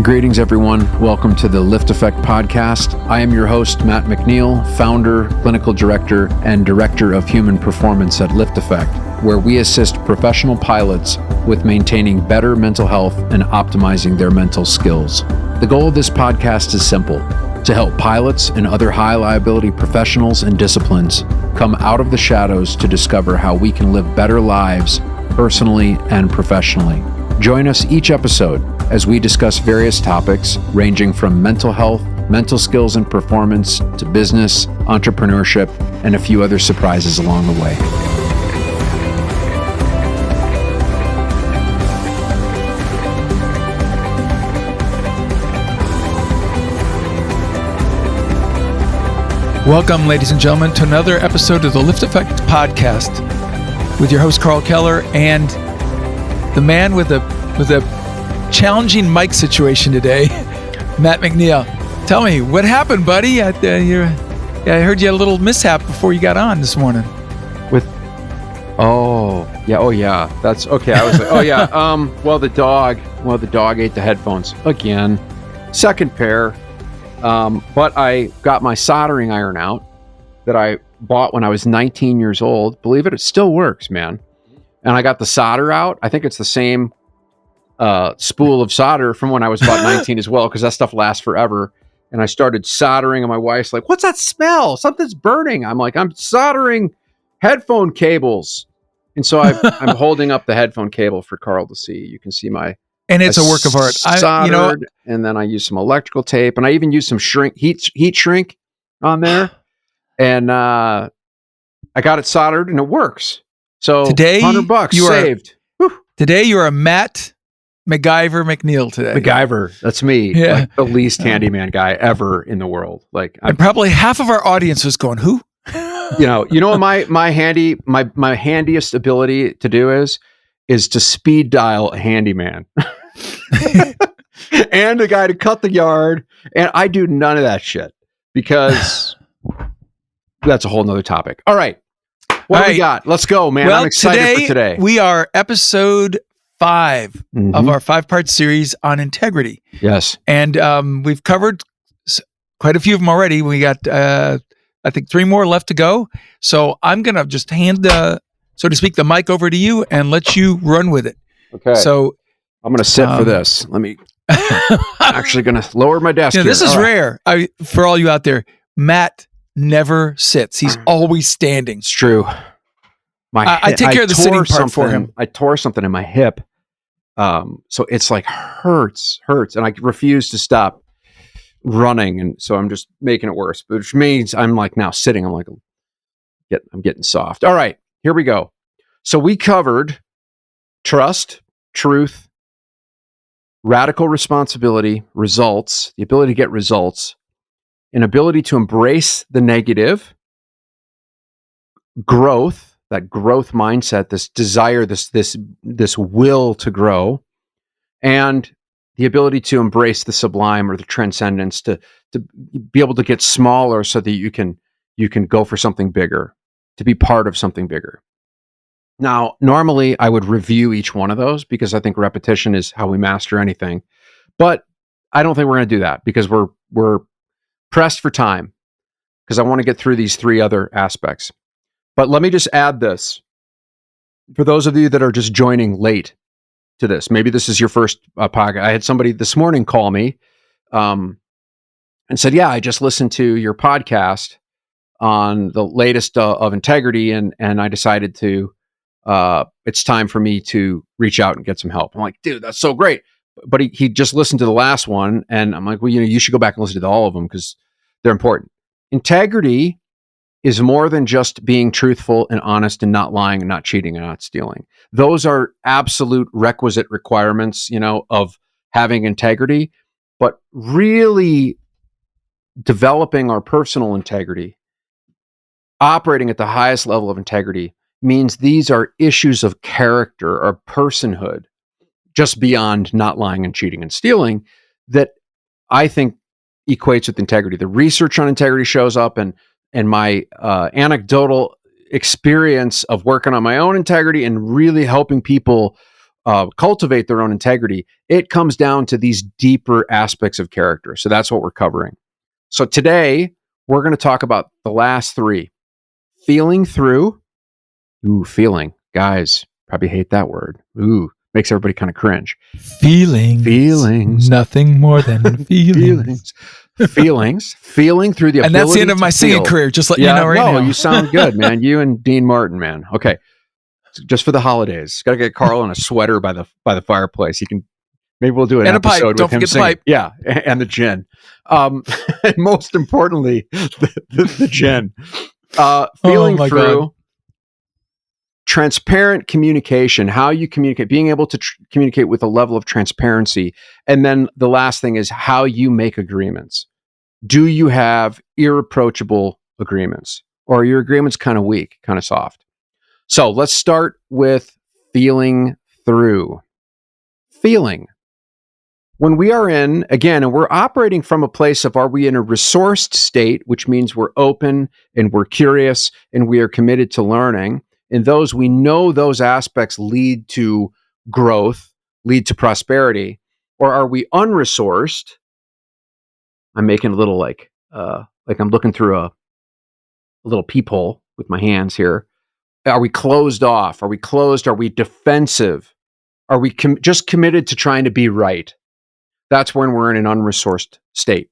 Greetings, everyone. Welcome to the LiftAffect podcast. I am your host, Matt McNeil, founder, clinical director, and director of human performance at LiftAffect, where we assist professional pilots with maintaining better mental health and optimizing their mental skills. The goal of this podcast is simple: to help pilots and other high liability professionals and disciplines come out of the shadows to discover how we can live better lives personally and professionally. Join us each episode as we discuss various topics ranging from mental health, mental skills and performance, to business, entrepreneurship, and a few other surprises along the way. Welcome, ladies and gentlemen, to another episode of the LiftAffect podcast with your host, Karl Keller, and the man with a challenging mic situation today, Matt McNeil. Tell me, what happened, buddy? I heard you had a little mishap before you got on this morning. That's okay. I was like, the dog ate the headphones again. Second pair. But I got my soldering iron out that I bought when I was 19 years old. Believe it still works, man. And I got the solder out. I think it's the same spool of solder from when I was about 19 as well, because that stuff lasts forever. And I started soldering, and my wife's like, "What's that smell? Something's burning." I'm like, "I'm soldering headphone cables." And so I'm holding up the headphone cable for Karl to see. You can see and it's a work of art. Soldered, and then I used some electrical tape, and I even used some heat shrink on there. And I got it soldered, and it works. So today, $100 saved. Today you are a Matt MacGyver McNeil today. MacGyver, that's me. Yeah. Like the least handyman guy ever in the world. And probably half of our audience was going, "Who?" You know what my handiest ability to do is to speed dial a handyman. And a guy to cut the yard. And I do none of that shit because that's a whole nother topic. All right. What do we got? Let's go, man. I'm excited for today. We are episode 5 of our 5-part series on integrity. Yes. And we've covered quite a few of them already. We got, I think, 3 more left to go. So I'm going to just hand so to speak, the mic over to you and let you run with it. Okay. So I'm going to sit for this. Let me actually going to lower my desk. This is rare. For all you out there, Matt never sits. He's always standing. It's true. I take care of the sitting part for him. I tore something in my hip. So it's like hurts. And I refuse to stop running. And so I'm just making it worse, which means I'm like now sitting. I'm like, I'm getting soft. All right, here we go. So we covered trust, truth, radical responsibility, results, the ability to get results, an ability to embrace the negative, growth, that growth mindset, this desire, this will to grow, and the ability to embrace the sublime or the transcendence, to be able to get smaller so that you can go for something bigger, to be part of something bigger. Now, normally I would review each one of those because I think repetition is how we master anything, but I don't think we're going to do that because we're pressed for time because I want to get through these 3 other aspects. But let me just add this. For those of you that are just joining late to this, maybe this is your first podcast. I had somebody this morning call me and said, "Yeah, I just listened to your podcast on the latest of integrity, and I decided to, it's time for me to reach out and get some help." I'm like, "Dude, that's so great." But he just listened to the last one, and I'm like, "Well, you should go back and listen to all of them because they're important." Integrity is more than just being truthful and honest and not lying and not cheating and not stealing. Those are absolute requisite requirements, of having integrity. But really developing our personal integrity, operating at the highest level of integrity, means these are issues of character or personhood, just beyond not lying and cheating and stealing, that I think equates with integrity. The research on integrity shows up, and my anecdotal experience of working on my own integrity and really helping people cultivate their own integrity, it comes down to these deeper aspects of character. So that's what we're covering. So today, we're going to talk about the last three. Feeling through. Ooh, feeling. Guys, probably hate that word. Ooh, makes everybody kind of cringe. Feelings. Nothing more than feelings. Feeling through the ability. And that's the end of my singing feel. career, just let you know right now. You sound good, man. You and Dean Martin, man. Okay. Just for the holidays. Got to get Karl in a sweater by the fireplace. Maybe we'll do an episode with him singing. Pipe. Yeah, and the gin. And most importantly, the gin. Feeling through. God. Transparent communication, how you communicate, being able to communicate with a level of transparency. And then the last thing is how you make agreements. Do you have irreproachable agreements? Or are your agreements kind of weak, kind of soft? So let's start with feeling through. Feeling. When we are in, again, and we're operating from a place of, are we in a resourced state, which means we're open and we're curious and we are committed to learning. And those, we know those aspects lead to growth, lead to prosperity. Or are we unresourced? I'm making a little like I'm looking through a little peephole with my hands here. Are we closed off? Are we closed? Are we defensive? Are we just committed to trying to be right? That's when we're in an unresourced state.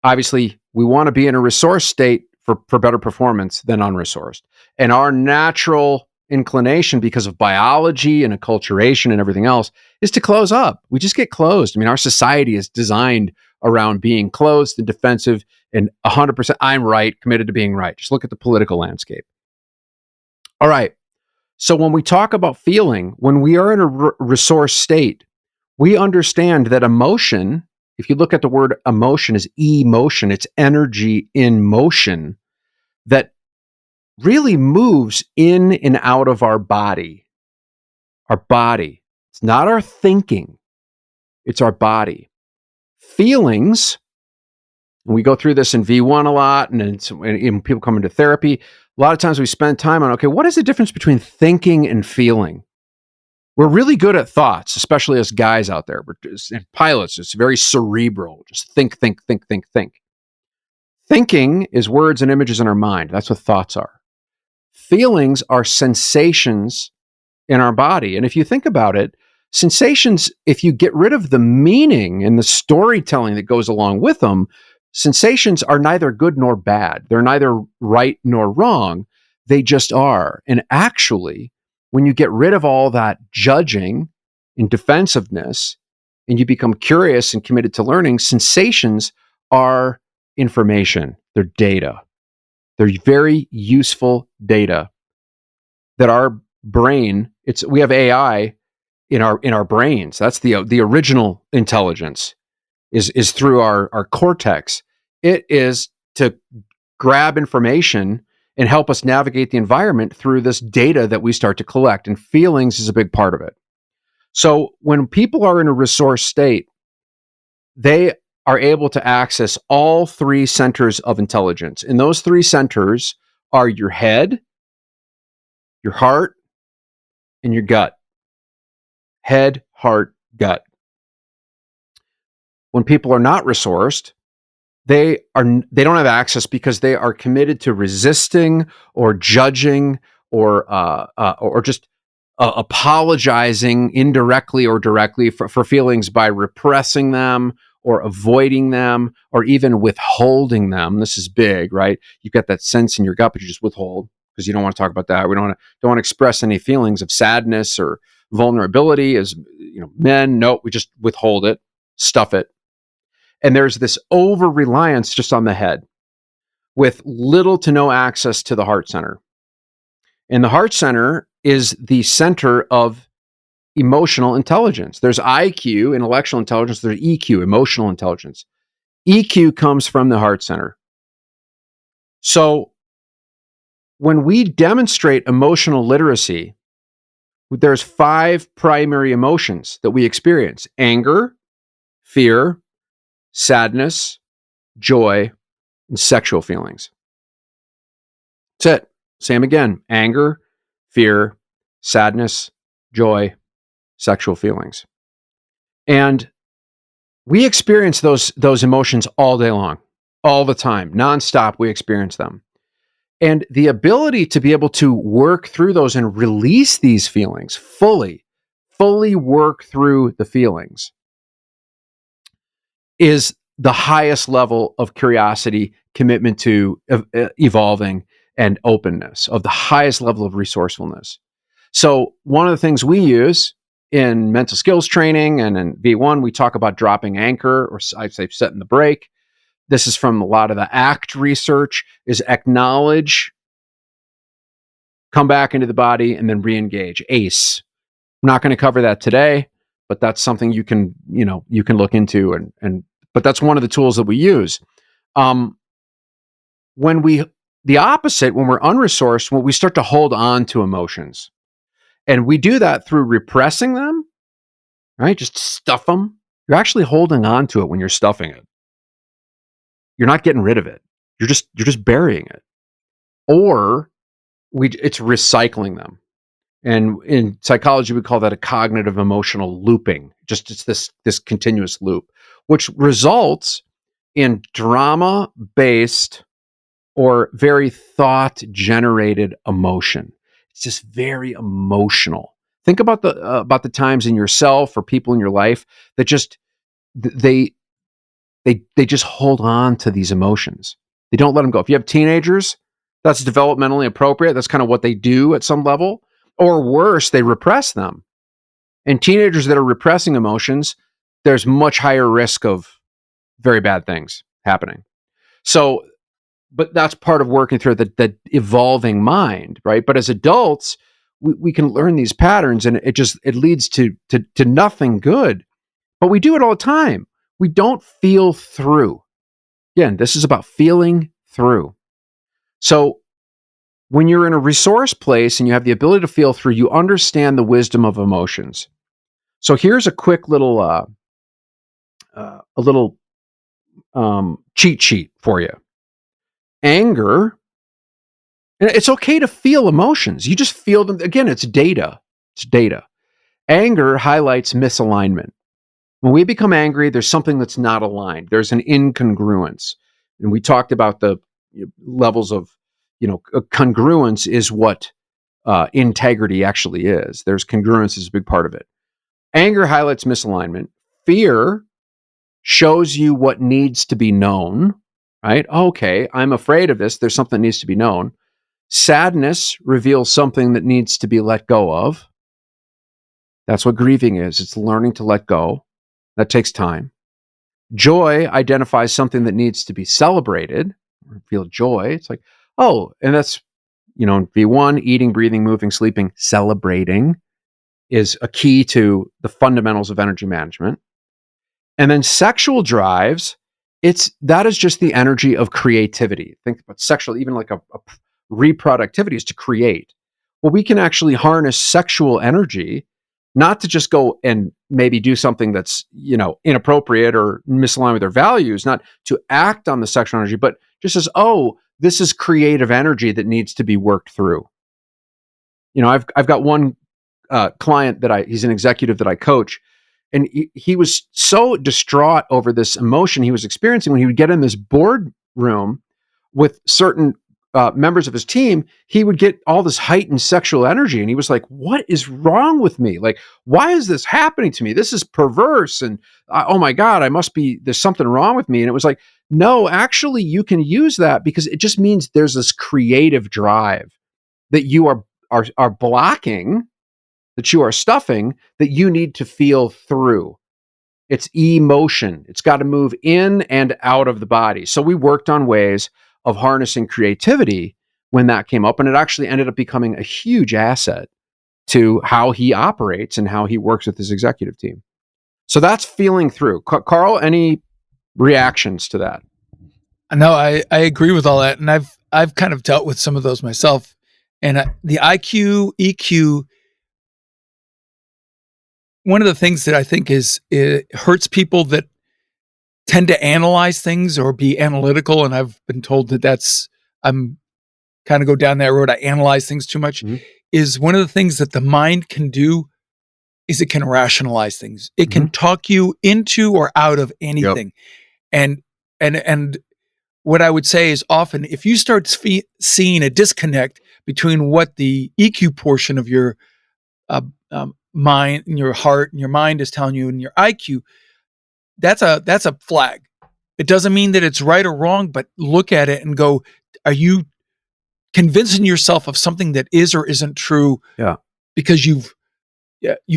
Obviously, we want to be in a resource state for better performance than unresourced. And our natural inclination, because of biology and acculturation and everything else, is to close up. We just get closed. I mean, our society is designed around being closed and defensive and 100%, I'm right, committed to being right. Just look at the political landscape. All right. So when we talk about feeling, when we are in a resource state, we understand that emotion, if you look at the word emotion as emotion, it's energy in motion that really moves in and out of our body. Our body. It's not our thinking. It's our body. Feelings, and we go through this in V1 a lot, and people come into therapy, a lot of times we spend time on, okay, what is the difference between thinking and feeling? We're really good at thoughts, especially as guys out there. And pilots, it's very cerebral. Just think. Thinking is words and images in our mind. That's what thoughts are. Feelings are sensations in our body. And if you think about it, sensations, if you get rid of the meaning and the storytelling that goes along with them, sensations are neither good nor bad. They're neither right nor wrong. They just are. And actually, when you get rid of all that judging and defensiveness, and you become curious and committed to learning, sensations are information. They're data. They're very useful data that our brain, we have AI in our brains. That's the original intelligence is through our cortex. It is to grab information and help us navigate the environment through this data that we start to collect, and feelings is a big part of it. So when people are in a resource state, they are able to access all three centers of intelligence. And those three centers are your head, your heart, and your gut. Head, heart, gut. When people are not resourced, they don't have access because they are committed to resisting or judging or just apologizing indirectly or directly for feelings by repressing them or avoiding them or even withholding them. This is big, right? You've got that sense in your gut, but you just withhold because you don't want to talk about that. We don't want to express any feelings of sadness or vulnerability as men. No, we just withhold it, stuff it. And there's this over-reliance just on the head with little to no access to the heart center. And the heart center is the center of emotional intelligence. There's IQ, intellectual intelligence. There's EQ, emotional intelligence. EQ comes from the heart center. So when we demonstrate emotional literacy, there's 5 primary emotions that we experience: anger, fear, sadness, joy, and sexual feelings. That's it. Say them again: anger, fear, sadness, joy, sexual feelings. And we experience those emotions all day long, all the time, nonstop. We experience them. And the ability to be able to work through those and release these feelings fully work through the feelings is the highest level of curiosity, commitment to evolving, and openness, of the highest level of resourcefulness. So one of the things we use in mental skills training and in V1, we talk about dropping anchor, or I'd say setting the brake. This is from a lot of the ACT research, is acknowledge, come back into the body, and then re-engage, ACE. I'm not going to cover that today, but that's something you can look into, but that's one of the tools that we use. The opposite, when we're unresourced, when we start to hold on to emotions, and we do that through repressing them, right? Just stuff them. You're actually holding on to it when you're stuffing it. You're not getting rid of it. You're just burying it. Or it's recycling them. And in psychology, we call that a cognitive emotional looping. It's this continuous loop, which results in drama-based or very thought-generated emotion. It's just very emotional. Think about the times in yourself or people in your life that just they just hold on to these emotions. They don't let them go. If you have teenagers, that's developmentally appropriate. That's kind of what they do at some level. Or worse, they repress them. And teenagers that are repressing emotions, there's much higher risk of very bad things happening. So, but that's part of working through the evolving mind, right? But as adults, we can learn these patterns, and it leads to nothing good. But we do it all the time. We don't feel through. Again, this is about feeling through. So when you're in a resource place and you have the ability to feel through, you understand the wisdom of emotions. So here's a quick little cheat sheet for you. Anger, and it's okay to feel emotions. You just feel them. Again, it's data. It's data. Anger highlights misalignment. When we become angry, there's something that's not aligned. There's an incongruence. And we talked about the levels of, congruence is what integrity actually is. There's congruence is a big part of it. Anger highlights misalignment. Fear shows you what needs to be known, right? Okay, I'm afraid of this. There's something that needs to be known. Sadness reveals something that needs to be let go of. That's what grieving is. It's learning to let go. That takes time. Joy identifies something that needs to be celebrated. Feel joy. It's like, oh, and that's, in V1, eating, breathing, moving, sleeping, celebrating is a key to the fundamentals of energy management. And then sexual drives, that is just the energy of creativity. Think about sexual, even like a reproductivity is to create. Well, we can actually harness sexual energy, not to just go and maybe do something that's, inappropriate or misaligned with their values, not to act on the sexual energy, but just as, oh, this is creative energy that needs to be worked through. I've got one client he's an executive that I coach, and he was so distraught over this emotion he was experiencing when he would get in this boardroom with certain members of his team. He would get all this heightened sexual energy, and he was like, what is wrong with me? Like, why is this happening to me? This is perverse. And oh my God, there's something wrong with me. And it was like, no, actually you can use that because it just means there's this creative drive that you are blocking, that you are stuffing, that you need to feel through. It's emotion. It's got to move in and out of the body. So we worked on ways of harnessing creativity when that came up, and it actually ended up becoming a huge asset to how he operates and how he works with his executive team. So that's feeling through. Karl, any reactions to that? No, I agree with all that, and I've kind of dealt with some of those myself. And the IQ, EQ, one of the things that I think it hurts people that tend to analyze things or be analytical, and I've been told that I'm kind of go down that road. I analyze things too much. Mm-hmm. Is one of the things that the mind can do is it can rationalize things. It can Mhm. talk you into or out of Yep. anything. And what I would say is often if you start seeing a disconnect between what the EQ portion of your mind and your heart and your mind is telling you and your IQ, that's a flag. It doesn't mean that it's right or wrong, but look at it and go, are you convincing yourself of something that is or isn't true Yeah. because you've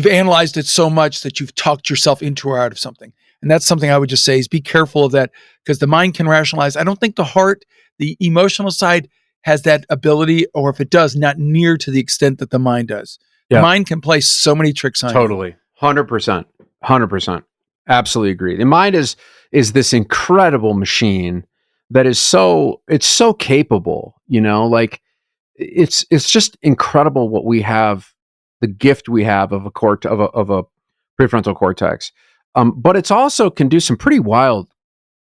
analyzed it so much that you've talked yourself into or out of something. And that's something I would just say is be careful of that, because the mind can rationalize. I don't think the heart, the emotional side, has that ability, or if it does, not near to the extent that the mind does. The Yeah. mind can play so many tricks on you. Totally. 100%. 100%. Absolutely agree. The mind is this incredible machine that is it's so capable, like it's just incredible what we have, the gift we have of a prefrontal cortex. But it's also can do some pretty wild,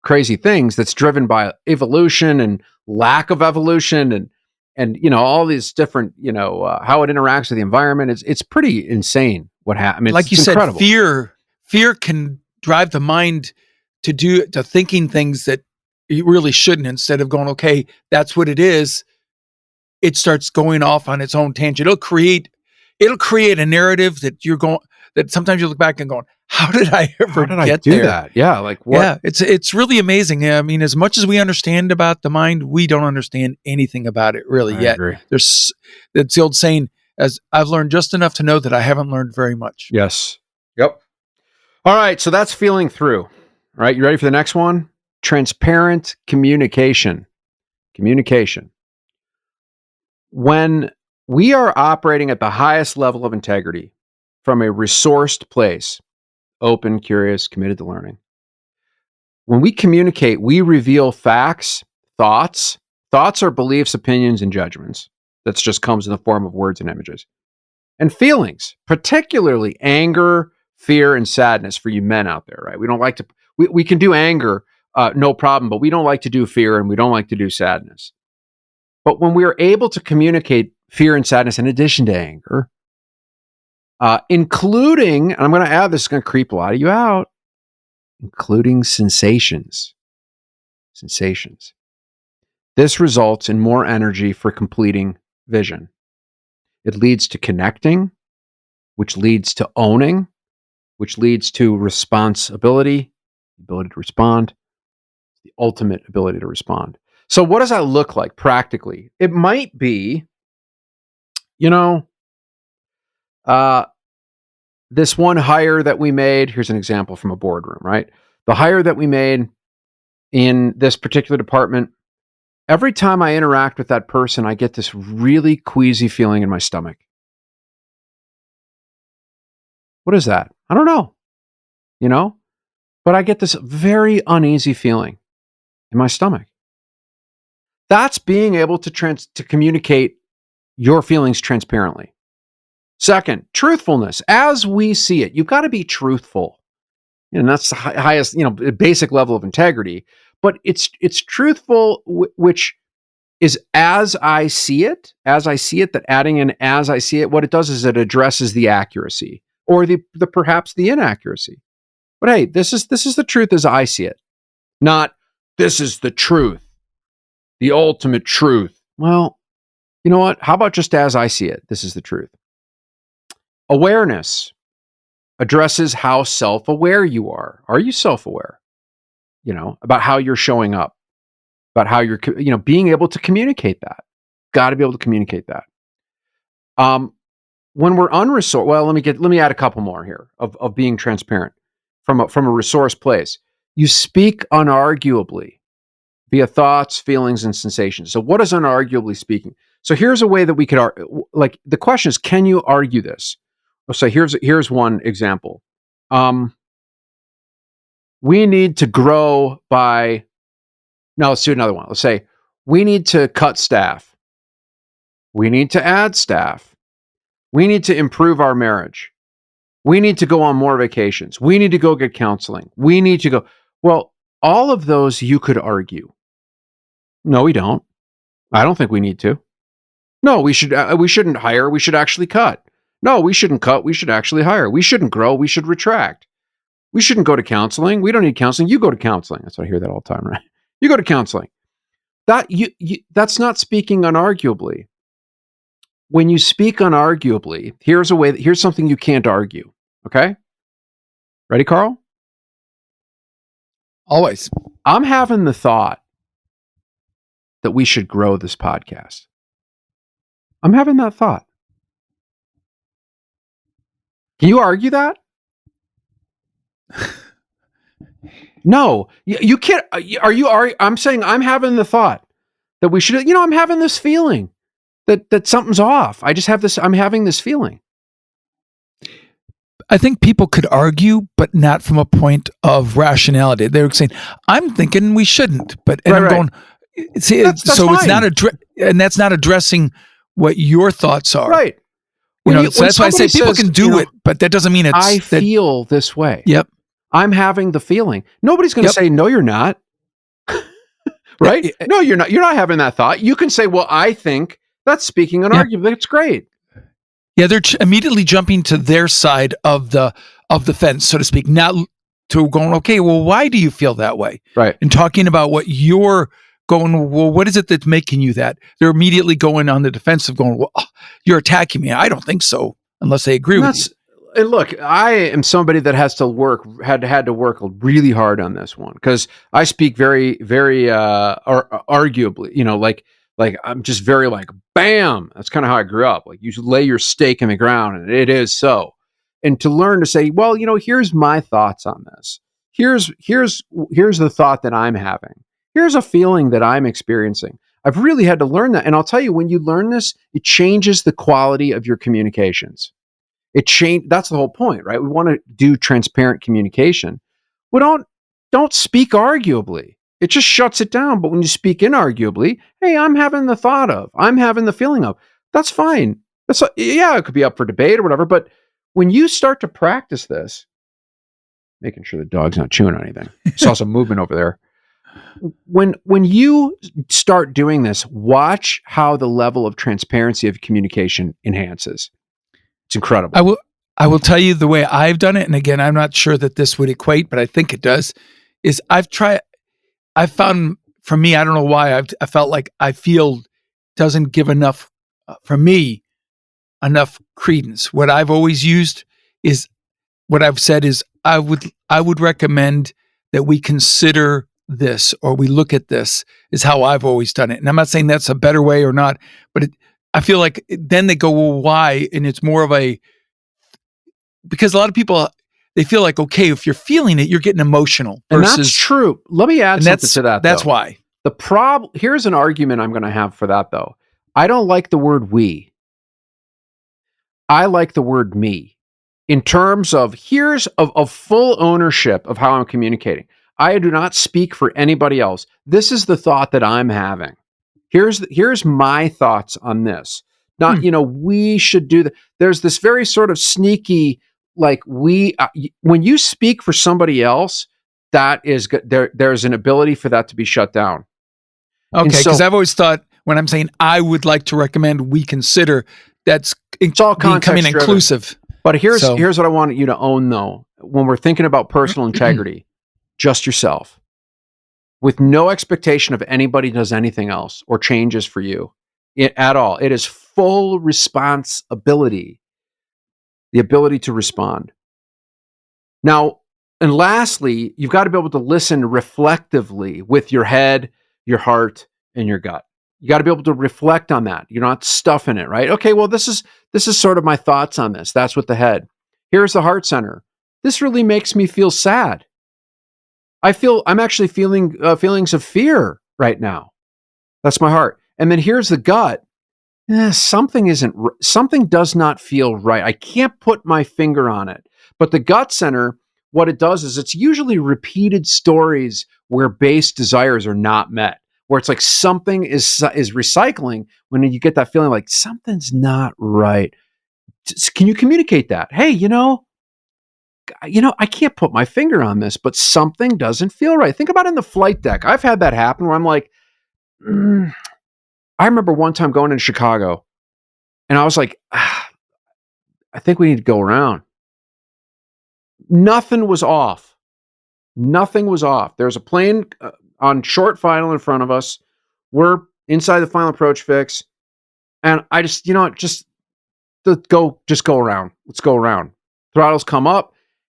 crazy things that's driven by evolution and lack of evolution and all these different how it interacts with the environment. It's pretty insane what happens. I mean, Like you it's said, incredible. fear can drive the mind to thinking things that you really shouldn't. Instead of going, okay, that's what it is, it starts going off on its own tangent. It'll create a narrative that sometimes you look back and going, how did I How ever did I get do there? that? Yeah, like what? Yeah, it's really amazing. I mean, as much as we understand about the mind, we don't understand anything about it really I yet. agree. It's the old saying, as I've learned just enough to know that I haven't learned very much. Yes. Yep. All right, so that's feeling through. All right, you ready for the next one? Transparent communication. Communication. When we are operating at the highest level of integrity from a resourced place, open, curious, committed to learning. When we communicate, we reveal facts, thoughts. Thoughts are beliefs, opinions, and judgments. That just comes in the form of words and images. And feelings, particularly anger, fear, and sadness for you men out there, right? We don't like to, we can do anger, no problem, but we don't like to do fear and we don't like to do sadness. But when we are able to communicate fear and sadness in addition to anger, including, and I'm going to add this, is going to creep a lot of you out, including sensations. Sensations. This results in more energy for completing vision. It leads to connecting, which leads to owning, which leads to responsibility, the ability to respond, the ultimate ability to respond. So what does that look like practically? It might be, this one hire that we made. Here's an example from a boardroom, right? The hire that we made in this particular department, every time I interact with that person, I get this really queasy feeling in my stomach. What is that? I don't know, but I get this very uneasy feeling in my stomach. That's being able to communicate your feelings transparently. Second, truthfulness. As we see it, you've got to be truthful. And that's the highest, basic level of integrity. But it's truthful, which is as I see it, that adding in as I see it, what it does is it addresses the accuracy or the perhaps the inaccuracy. But hey, this is the truth as I see it, not this is the truth, the ultimate truth. Well, you know what? How about just as I see it? This is the truth. Awareness addresses how self-aware you are. Are you self-aware? About how you're showing up, about how you're, being able to communicate that. Got to be able to communicate that. When we're unresourced, well, let me add a couple more here of being transparent from a resource place. You speak unarguably via thoughts, feelings, and sensations. So what is unarguably speaking? So here's a way that we could like the question is, can you argue this? So here's one example. We need to grow by. Now let's do another one. Let's say we need to cut staff. We need to add staff. We need to improve our marriage. We need to go on more vacations. We need to go get counseling. We need to go. Well, all of those you could argue. No, we don't. I don't think we need to. No, we shouldn't hire. We should actually cut. No, we shouldn't cut. We should actually hire. We shouldn't grow. We should retract. We shouldn't go to counseling. We don't need counseling. You go to counseling. That's what I hear that all the time, right? You go to counseling. That's not speaking unarguably. When you speak unarguably, here's something you can't argue. Okay? Ready, Karl? Always. I'm having the thought that we should grow this podcast. I'm having that thought. Can you argue that? No, you can't. I'm saying I'm having the thought that we should, I'm having this feeling that something's off. I'm having this feeling. I think people could argue, but not from a point of rationality. They're saying, I'm thinking we shouldn't, but I'm going, see, that's so fine. That's not addressing what your thoughts are. Right. So that's why I say people can do it, but that doesn't mean I feel this way. Yep. I'm having the feeling. Nobody's going to say, no, you're not. Right? No, you're not. You're not having that thought. You can say, well, I think that's speaking an argument. It's great. Yeah, they're immediately jumping to their side of the fence, so to speak, not to going, okay, well, why do you feel that way? Right. And talking about what you're going, well, what is it that's making you that? They're immediately going on the defensive, going, well, you're attacking me. I don't think so, unless they agree with you. And look, I am somebody that had to work really hard on this one because I speak very, very arguably, like I'm just very like, bam. That's kind of how I grew up. Like you lay your stake in the ground and it is so. And to learn to say, well, here's my thoughts on this. Here's the thought that I'm having. Here's a feeling that I'm experiencing. I've really had to learn that. And I'll tell you, when you learn this, it changes the quality of your communications. That's the whole point, right? We want to do transparent communication. We don't speak arguably. It just shuts it down. But when you speak inarguably, hey, I'm having the feeling of, that's fine. It could be up for debate or whatever. But when you start to practice this, making sure the dog's not chewing on anything. Saw some movement over there. When you start doing this, watch how the level of transparency of communication enhances. It's incredible. I will tell you the way I've done it, and again, I'm not sure that this would equate, but I think it does, is I've found, for me, I don't know why, I felt like I feel doesn't give enough, for me, enough credence. What I've always used is, what I've said is, I would recommend that we consider this, or we look at this, is how I've always done it. And I'm not saying that's a better way or not, but I feel like then they go, well, why? And it's more of because a lot of people, they feel like, okay, if you're feeling it, you're getting emotional. And that's true. Let me add something to that. That's why. Here's an argument I'm going to have for that, though. I don't like the word we. I like the word me. In terms of of full ownership of how I'm communicating. I do not speak for anybody else. This is the thought that I'm having. Here's my thoughts on this. Not, we should do that. There's this very sort of sneaky, like when you speak for somebody else, that is there's an ability for that to be shut down. Okay, because I've always thought when I'm saying I would like to recommend we consider, it's all becoming inclusive. But here's what I want you to own, though. When we're thinking about personal integrity, just yourself. With no expectation of anybody does anything else or changes for you at all. It is full responsibility, the ability to respond. Now, and lastly, you've got to be able to listen reflectively with your head, your heart, and your gut. You got to be able to reflect on that. You're not stuffing it, right? Okay, well, this is sort of my thoughts on this. That's with the head. Here's the heart center. This really makes me feel sad. I'm actually feeling feelings of fear right now. That's my heart. And then here's the gut. Something does not feel right. I can't put my finger on it. But the gut center, what it does is it's usually repeated stories where base desires are not met, where it's like something is recycling when you get that feeling like something's not right. Can you communicate that? Hey, I can't put my finger on this, but something doesn't feel right. Think about it in the flight deck. I've had that happen where I'm like, I remember one time going in Chicago and I was like, I think we need to go around. Nothing was off. Nothing was off. There's a plane on short final in front of us. We're inside the final approach fix. And I just, just go around. Let's go around. Throttles come up.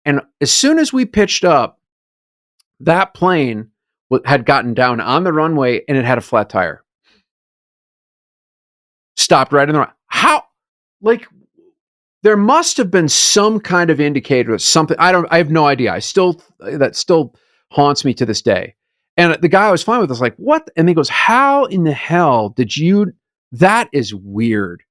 And as soon as we pitched up, that plane had gotten down on the runway and it had a flat tire. Stopped right in the run. How? Like, there must have been some kind of indicator of something. I have no idea. That still haunts me to this day. And the guy I was fine with was like, what? And he goes, how in the hell did you, that is weird.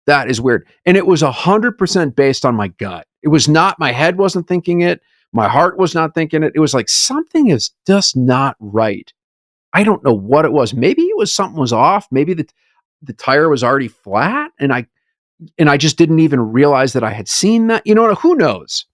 That is weird. And it was 100% based on my gut. It was not, my head wasn't thinking it. My heart was not thinking it. It was like, something is just not right. I don't know what it was. Maybe it was something was off. Maybe the tire was already flat. And I just didn't even realize that I had seen that. Who knows?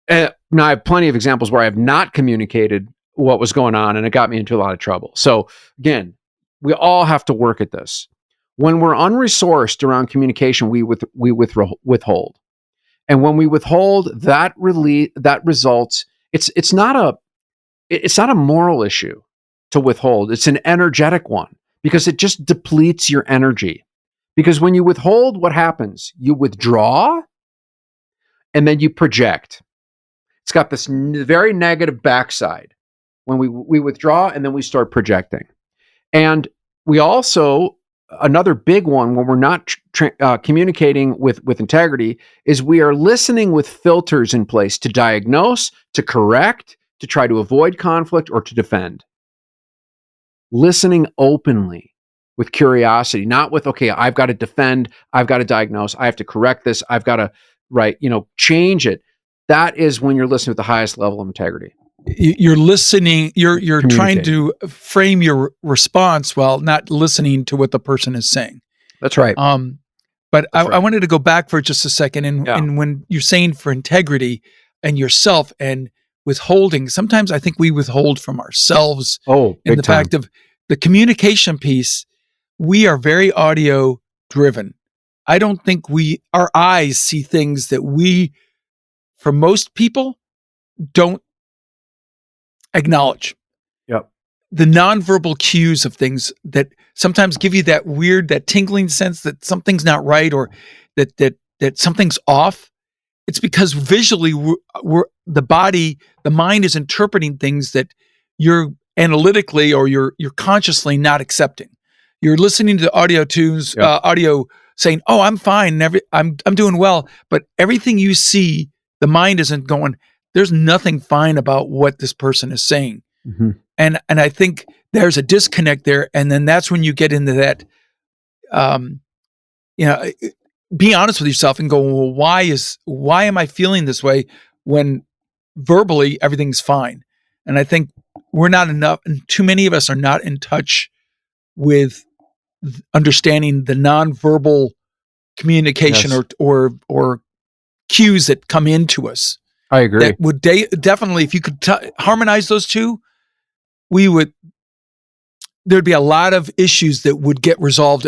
Now, I have plenty of examples where I have not communicated what was going on, and it got me into a lot of trouble. So, again, we all have to work at this. When we're unresourced around communication, we withhold. And when we withhold, that results, it's not a moral issue to withhold. It's an energetic one, because it just depletes your energy. Because when you withhold, what happens? You withdraw, and then you project. It's got this very negative backside when we withdraw, and then we start projecting. And we also, another big one when we're not communicating with integrity, is we are listening with filters in place to diagnose, to correct, to try to avoid conflict, or to defend. Listening openly with curiosity, not with, okay, I've got to defend, I've got to diagnose, I have to correct this, I've got to, change it. That is when you're listening with the highest level of integrity. You're listening, you're trying to frame your response while not listening to what the person is saying. That's right. But I wanted to go back for just a second. And when you're saying for integrity and yourself and withholding, sometimes I think we withhold from ourselves. Oh, in the fact of the communication piece. We are very audio driven. I don't think our eyes see things that for most people, don't acknowledge. Yep. The nonverbal cues of things that sometimes give you that tingling sense that something's not right, or that something's off. It's because visually the mind is interpreting things that you're analytically or you're consciously not accepting. You're listening to the audio tunes, audio saying, "Oh, I'm fine. I'm doing well." But everything you see, the mind isn't going, there's nothing fine about what this person is saying. Mm-hmm. And I think there's a disconnect there. And then that's when you get into that, be honest with yourself and go, well, why am I feeling this way when verbally everything's fine? And I think we're not enough, and too many of us are not in touch with understanding the nonverbal communication or cues that come into us. I agree. That would definitely, if you could harmonize those two, there'd be a lot of issues that would get resolved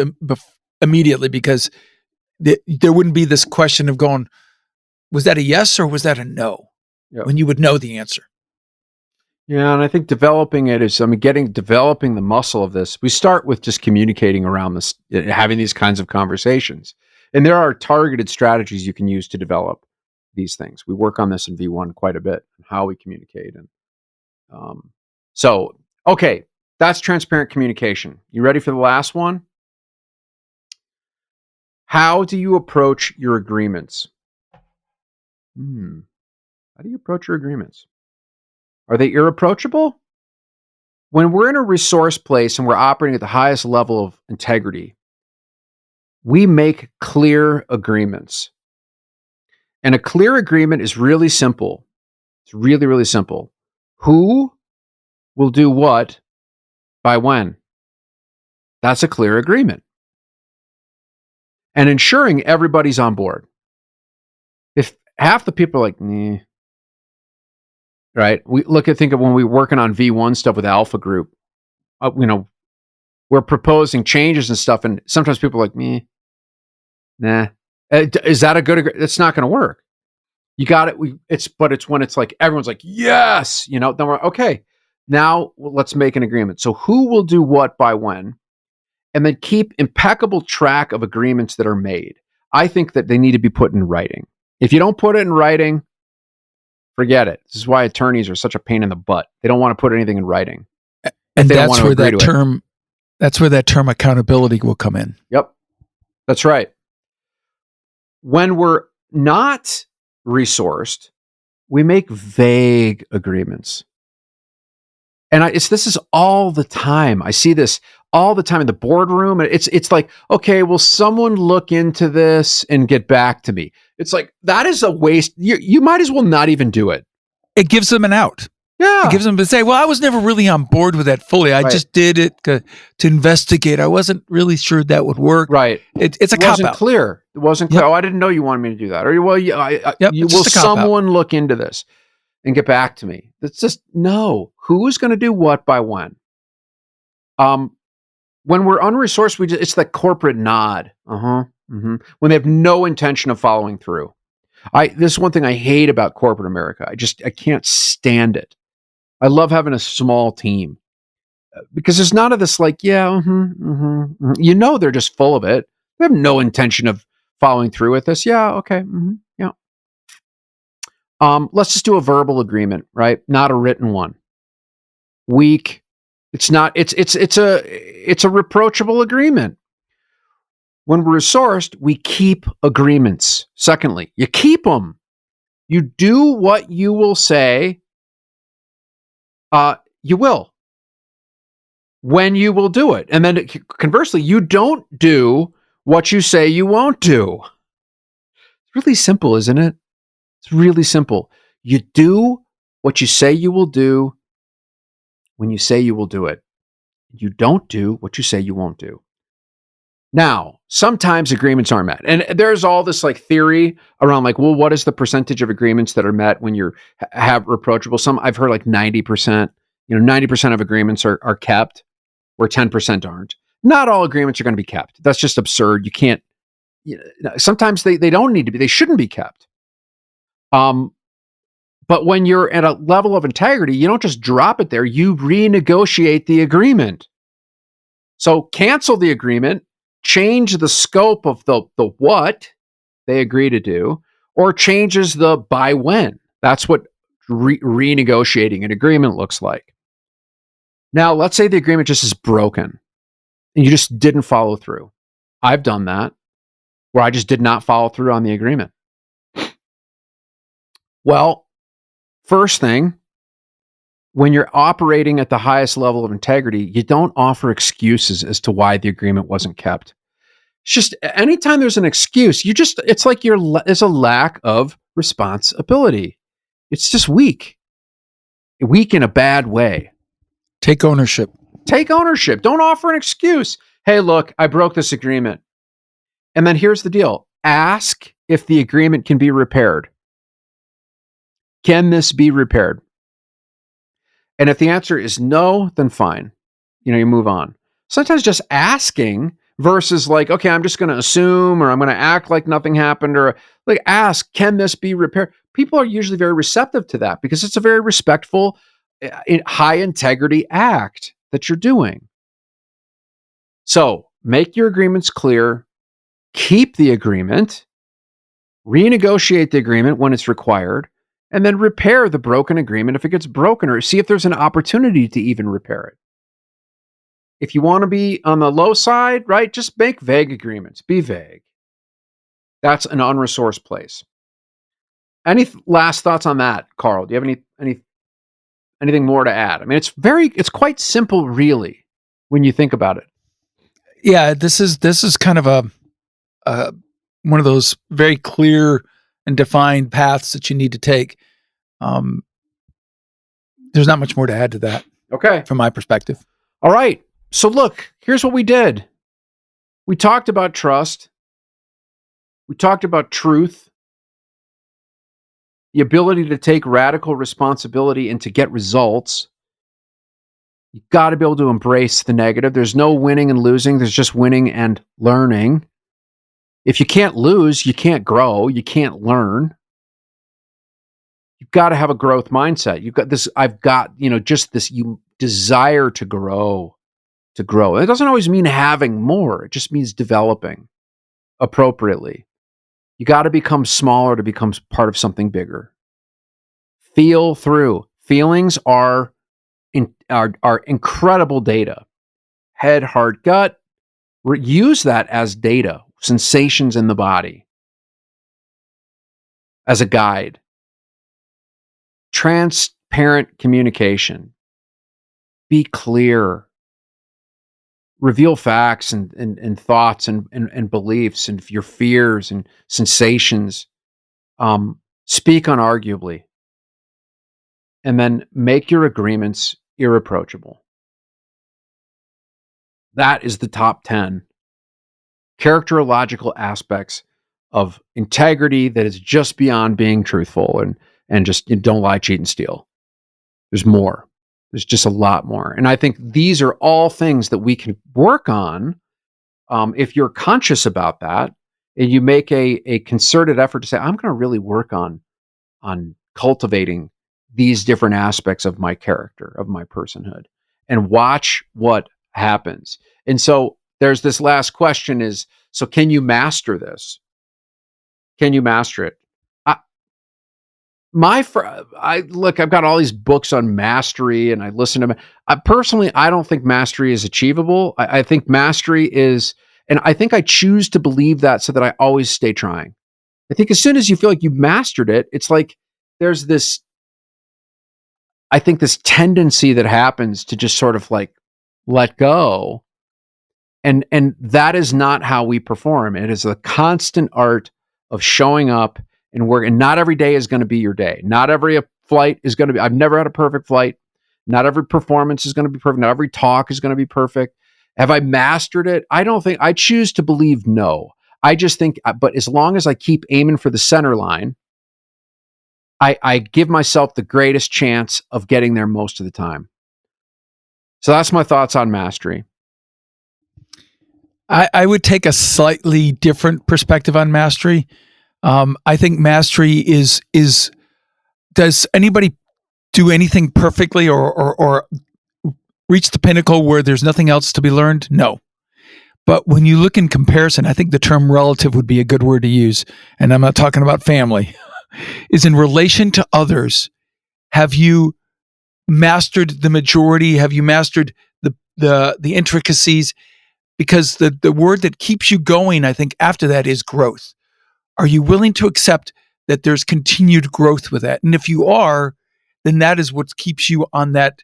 immediately, because there wouldn't be this question of going, was that a yes or was that a no? Yep. When you would know the answer. Yeah, and I think developing it is, developing the muscle of this. We start with just communicating around this, having these kinds of conversations. And there are targeted strategies you can use to develop these things. We work on this in V1 quite a bit, how we communicate. And okay, that's transparent communication. You ready for the last one? How do you approach your agreements? How do you approach your agreements? Are they irreproachable? When we're in a resource place and we're operating at the highest level of integrity, we make clear agreements. And a clear agreement is really simple. It's really, really simple. Who will do what by when? That's a clear agreement. And ensuring everybody's on board. If half the people are like, nah, right? Think of when we're working on V1 stuff with Alpha Group. We're proposing changes and stuff, and sometimes people are like, nah. Is that a good? It's not going to work. You got it. It's when it's like everyone's like, yes, then we're okay. Now let's make an agreement. So who will do what by when, and then keep impeccable track of agreements that are made. I think that they need to be put in writing. If you don't put it in writing, forget it. This is why attorneys are such a pain in the butt. They don't want to put anything in writing. And that's where that term accountability will come in. Yep. That's right. When we're not resourced, we make vague agreements. And this is all the time. I see this all the time in the boardroom. And it's like, okay, will someone look into this and get back to me? It's like, that is a waste. You might as well not even do it. It gives them an out. Yeah. It gives them to say, well, I was never really on board with that fully. I just did it to investigate. I wasn't really sure that would work. Right. It's a cop-out. It wasn't clear. Yep. Oh, I didn't know you wanted me to do that. Or, well, Yep, will someone look into this and get back to me? It's just, no. Who's going to do what by when? When we're unresourced, it's that corporate nod. Mm-hmm. When they have no intention of following through. This is one thing I hate about corporate America. I can't stand it. I love having a small team because there's none of this like, they're just full of it. They have no intention of following through with this. Yeah. Okay. Yeah. Let's just do a verbal agreement, right? Not a written one. Weak. It's not, it's a reproachable agreement. When we're resourced, we keep agreements. Secondly, you keep them. You do what you will say. You will. When you will do it. And then conversely, you don't do what you say you won't do. It's really simple, isn't it? It's really simple. You do what you say you will do when you say you will do it. You don't do what you say you won't do. Now, sometimes agreements aren't met. And there's all this like theory around like, well, what is the percentage of agreements that are met when you have reproachable? I've heard like 90%, 90% of agreements are kept where 10% aren't. Not all agreements are going to be kept. That's just absurd. You can't, sometimes they don't need to be, they shouldn't be kept. But when you're at a level of integrity, you don't just drop it there. You renegotiate the agreement. So cancel the agreement, change the scope of the what they agree to do, or changes the by when. That's what renegotiating an agreement looks like. Now, let's say the agreement just is broken and you just didn't follow through. I've done that where I just did not follow through on the agreement. Well, first thing, when you're operating at the highest level of integrity, you don't offer excuses as to why the agreement wasn't kept. It's just anytime there's an excuse, it's like there's a lack of responsibility. It's just weak in a bad way. Take ownership. Don't offer an excuse. Hey, look, I broke this agreement. And then here's the deal. Ask if the agreement can be repaired. Can this be repaired? And if the answer is no, then fine. You move on. Sometimes just asking versus like, okay, I'm just going to assume, or I'm going to act like nothing happened, or like ask, can this be repaired? People are usually very receptive to that because it's a very respectful, high integrity act that you're doing. So make your agreements clear, keep the agreement, renegotiate the agreement when it's required, and then repair the broken agreement if it gets broken, or see if there's an opportunity to even repair it. If you want to be on the low side, right, just make vague agreements. Be vague. That's an unresourced place. Any last thoughts on that, Karl? Do you have anything more to add? I mean, it's quite simple, really, when you think about it. Yeah, this is kind of a one of those very clear and defined paths that you need to take. There's not much more to add to that. Okay. From my perspective. All right. So look, here's what we did. We talked about trust. We talked about truth, the ability to take radical responsibility and to get results. You've got to be able to embrace the negative. There's no winning and losing. There's just winning and learning. If you can't lose, you can't grow, you can't learn. You've got to have a growth mindset. You've got this, I've got, just this you desire to grow, to grow. It doesn't always mean having more. It just means developing appropriately. You got to become smaller to become part of something bigger. Feel through. Feelings are incredible data. Head, heart, gut. Use that as data, sensations in the body, as a guide. Transparent communication. Be clear. Reveal facts and thoughts and beliefs and your fears and sensations. Speak unarguably. And then make your agreements irreproachable. That is the top 10 characterological aspects of integrity that is just beyond being truthful and just don't lie, cheat, and steal. There's more. There's just a lot more. And I think these are all things that we can work on if you're conscious about that and you make a concerted effort to say, I'm going to really work on cultivating these different aspects of my character, of my personhood, and watch what happens. And so there's this last question is, so can you master this? Can you master it? I've got all these books on mastery and I listen to them. Personally, I don't think mastery is achievable. I think mastery is, and I think I choose to believe that so that I always stay trying. I think as soon as you feel like you've mastered it, it's like there's this, I think this tendency that happens to just sort of like let go. And that is not how we perform. It is a constant art of showing up and work. And not every day is going to be your day. Not every flight is going to be, I've never had a perfect flight. Not every performance is going to be perfect. Not every talk is going to be perfect. Have I mastered it? I don't think, I choose to believe no. I just think, but as long as I keep aiming for the center line, I give myself the greatest chance of getting there most of the time. So that's my thoughts on mastery. I would take a slightly different perspective on mastery. I think mastery is does anybody do anything perfectly or reach the pinnacle where there's nothing else to be learned? No. But when you look in comparison, I think the term relative would be a good word to use. And I'm not talking about family. Is in relation to others, have you mastered the majority? Have you mastered the intricacies? Because the word that keeps you going, I think, after that is growth. Are you willing to accept that there's continued growth with that? And if you are, then that is what keeps you on that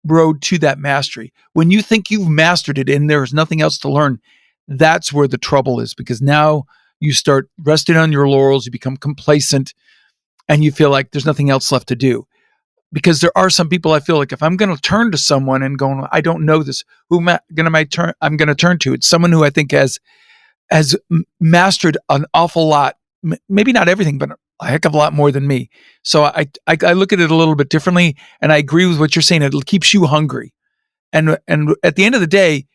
road to that mastery. When you think you've mastered it and there's nothing else to learn, that's where the trouble is, because now you start resting on your laurels, you become complacent, and you feel like there's nothing else left to do. Because there are some people I feel like if I'm going to turn to someone and going, I don't know this, who I'm going to turn to. It's someone who I think has mastered an awful lot, maybe not everything, but a heck of a lot more than me. So I look at it a little bit differently, and I agree with what you're saying. It keeps you hungry, and at the end of the day,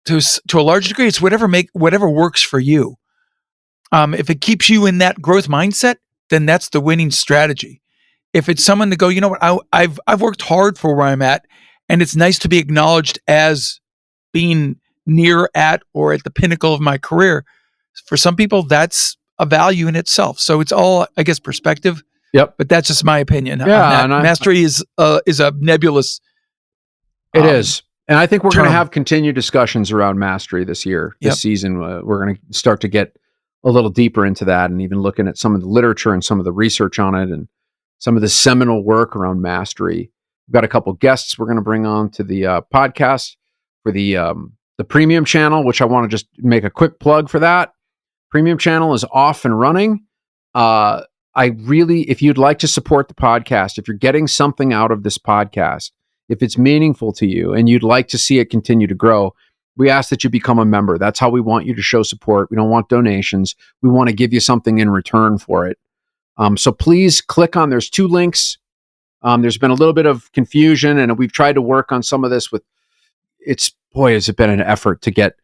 to a large degree, it's whatever works for you. If it keeps you in that growth mindset, then that's the winning strategy. If it's someone to go, you know what, I've worked hard for where I'm at, and it's nice to be acknowledged as being near at or at the pinnacle of my career. For some people, that's a value in itself. So it's all, I guess, perspective. Yep. But that's just my opinion. Yeah, on that. Mastery is a nebulous. It is. And I think we're going to have continued discussions around mastery this year, this season. We're going to start to get a little deeper into that and even looking at some of the literature and some of the research on it and some of the seminal work around mastery. We've got a couple guests we're going to bring on to the podcast for the premium channel, which I want to just make a quick plug for that. Premium channel is off and running. If you'd like to support the podcast, if you're getting something out of this podcast, if it's meaningful to you and you'd like to see it continue to grow, we ask that you become a member. That's how we want you to show support. We don't want donations. We want to give you something in return for it. So please click on, there's 2 links. There's been a little bit of confusion and we've tried to work on some of this has it been an effort to get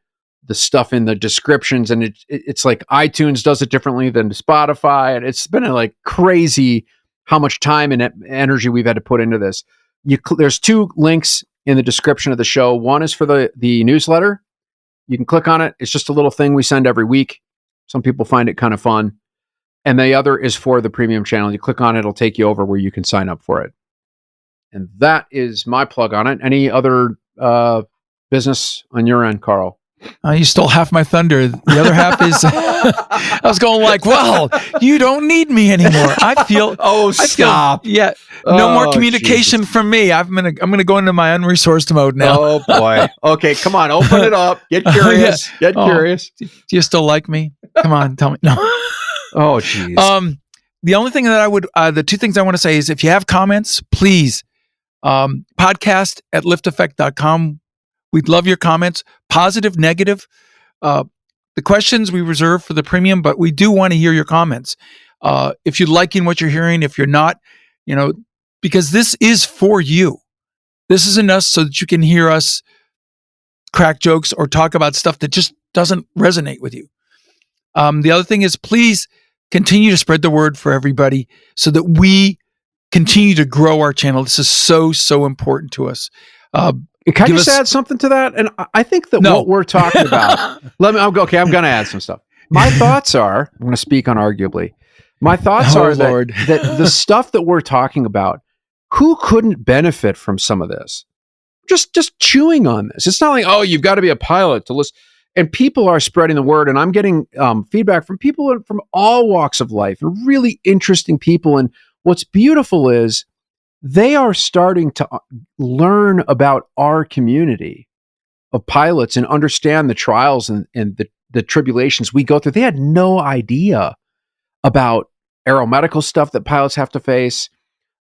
the stuff in the descriptions, and it's like iTunes does it differently than Spotify, and it's been like crazy how much time and energy we've had to put into this. There's 2 links in the description of the show. One is for the newsletter. You can click on it. It's just a little thing we send every week. Some people find it kind of fun. And the other is for the premium channel. You click on it, it'll take you over where you can sign up for it. And that is my plug on it. Any other business on your end, Karl? You stole half my thunder. The other half is I was going like, well, you don't need me anymore. I feel stop. Yeah. No more communication from me. I'm gonna go into my unresourced mode now. Oh boy. Okay, come on, open it up. Get curious. Get curious. Do you still like me? Come on, tell me. No. Oh jeez. The only thing that I would the 2 things I want to say is if you have comments, please podcast at LiftAffect.com. We'd love your comments, positive, negative. The questions we reserve for the premium, but we do want to hear your comments. If you're liking what you're hearing, if you're not, because this is for you. This isn't us so that you can hear us crack jokes or talk about stuff that just doesn't resonate with you. The other thing is please continue to spread the word for everybody so that we continue to grow our channel. This is so, so important to us. Can I just add something to that? And I think that what we're talking about, I'm going to add some stuff. My thoughts are, I'm going to speak unarguably. My thoughts are that the stuff that we're talking about, who couldn't benefit from some of this? Just chewing on this. It's not like, oh, you've got to be a pilot to listen. And people are spreading the word, and I'm getting feedback from people from all walks of life, and really interesting people. And what's beautiful is they are starting to learn about our community of pilots and understand the trials and the tribulations we go through. They had no idea about aeromedical stuff that pilots have to face,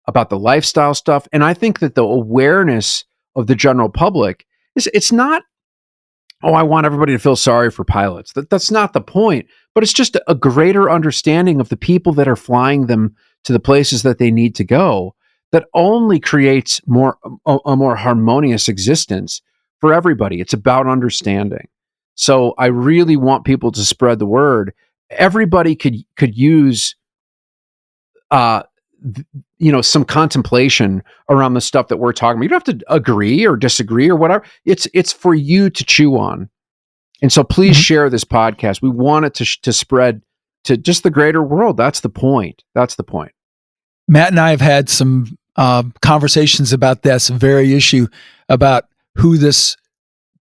about the lifestyle stuff. And I think that the awareness of the general public it's not, oh, I want everybody to feel sorry for pilots. That's not the point. But it's just a greater understanding of the people that are flying them to the places that they need to go. That only creates a more harmonious existence for everybody. It's about understanding. So I really want people to spread the word. Everybody could use, some contemplation around the stuff that we're talking about. You don't have to agree or disagree or whatever. It's for you to chew on. And so please share this podcast. We want it to spread to just the greater world. That's the point. Matt and I have had some conversations about this very issue, about who this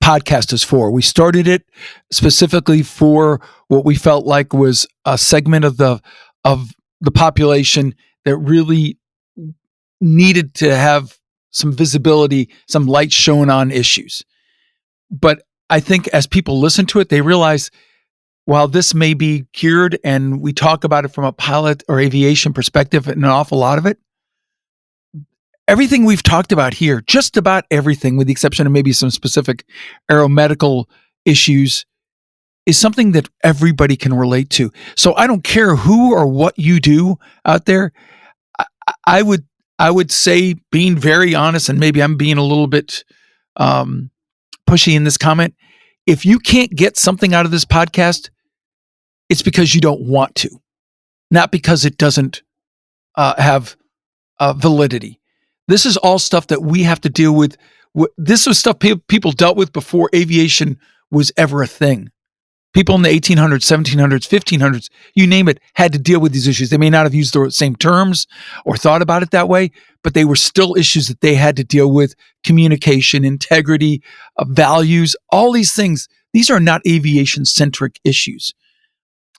podcast is for. We started it specifically for what we felt like was a segment of the population that really needed to have some visibility, some light shown on issues. But I think as people listen to it, they realize while this may be cured and we talk about it from a pilot or aviation perspective and an awful lot of it, everything we've talked about here, just about everything, with the exception of maybe some specific aeromedical issues, is something that everybody can relate to. So I don't care who or what you do out there. I would say, being very honest, and maybe I'm being a little bit pushy in this comment, if you can't get something out of this podcast, it's because you don't want to, not because it doesn't have validity. This is all stuff that we have to deal with. This was stuff people dealt with before aviation was ever a thing. People in the 1800s, 1700s, 1500s, you name it, had to deal with these issues. They may not have used the same terms or thought about it that way, but they were still issues that they had to deal with. Communication, integrity, values, all these things. These are not aviation-centric issues.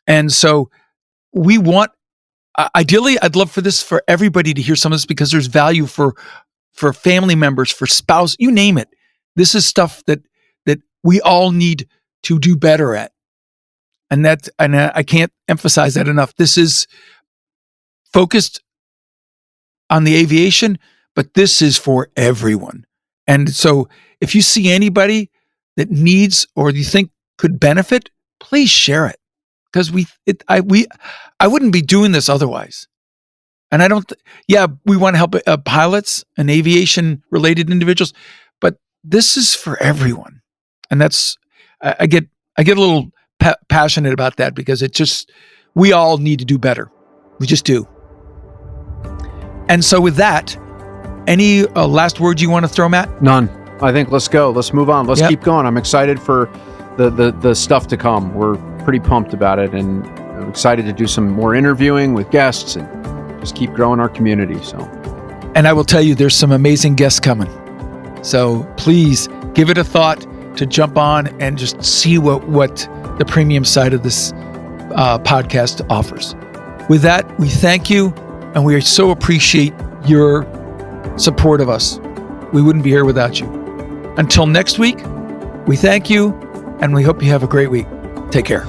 And so we want, ideally, I'd love for everybody to hear some of this, because there's value for family members, for spouse, you name it. This is stuff that we all need to do better at. And I can't emphasize that enough. This is focused on the aviation, but this is for everyone. And so if you see anybody that needs or you think could benefit, please share it. Because I wouldn't be doing this otherwise. And I don't, we want to help pilots and aviation related individuals, but this is for everyone. And that's, I get I get a little passionate about that because we all need to do better. We just do. And so with that, any last words you want to throw, Matt? None. I think let's go. Let's move on. Let's keep going. I'm excited for the stuff to come. We're pretty pumped about it, and I'm excited to do some more interviewing with guests and just keep growing our community. So, and I will tell you, there's some amazing guests coming. So please give it a thought to jump on and just see what the premium side of this podcast offers. With that, we thank you, and we so appreciate your support of us. We wouldn't be here without you. Until next week, we thank you, and we hope you have a great week. Take care.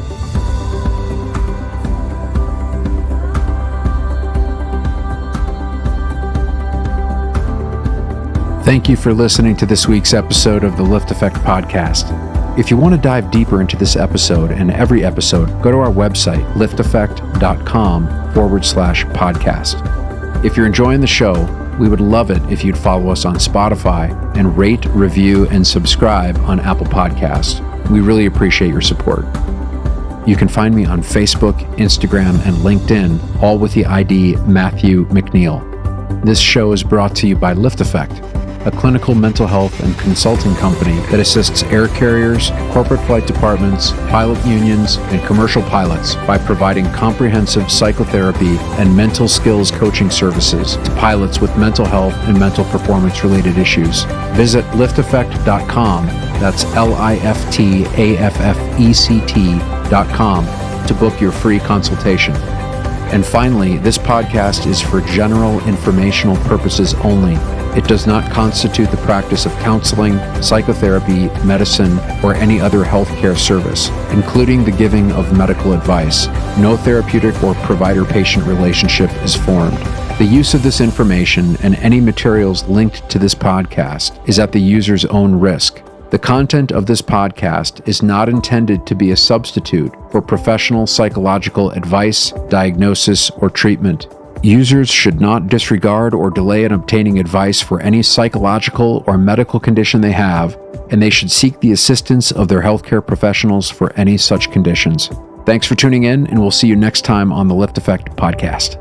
Thank you for listening to this week's episode of the LiftAffect podcast. If you want to dive deeper into this episode and every episode, go to our website, LiftAffect.com/podcast. If you're enjoying the show, we would love it if you'd follow us on Spotify and rate, review, and subscribe on Apple Podcasts. We really appreciate your support. You can find me on Facebook, Instagram, and LinkedIn, all with the ID Matthew McNeil. This show is brought to you by LiftAffect, a clinical mental health and consulting company that assists air carriers, corporate flight departments, pilot unions, and commercial pilots by providing comprehensive psychotherapy and mental skills coaching services to pilots with mental health and mental performance-related issues. Visit LiftAffect.com, that's LiftAffect.com, to book your free consultation. And finally, this podcast is for general informational purposes only. It does not constitute the practice of counseling, psychotherapy, medicine, or any other healthcare service, including the giving of medical advice. No therapeutic or provider-patient relationship is formed. The use of this information and any materials linked to this podcast is at the user's own risk. The content of this podcast is not intended to be a substitute for professional psychological advice, diagnosis, or treatment. Users should not disregard or delay in obtaining advice for any psychological or medical condition they have, and they should seek the assistance of their healthcare professionals for any such conditions. Thanks for tuning in, and we'll see you next time on the LiftAffect podcast.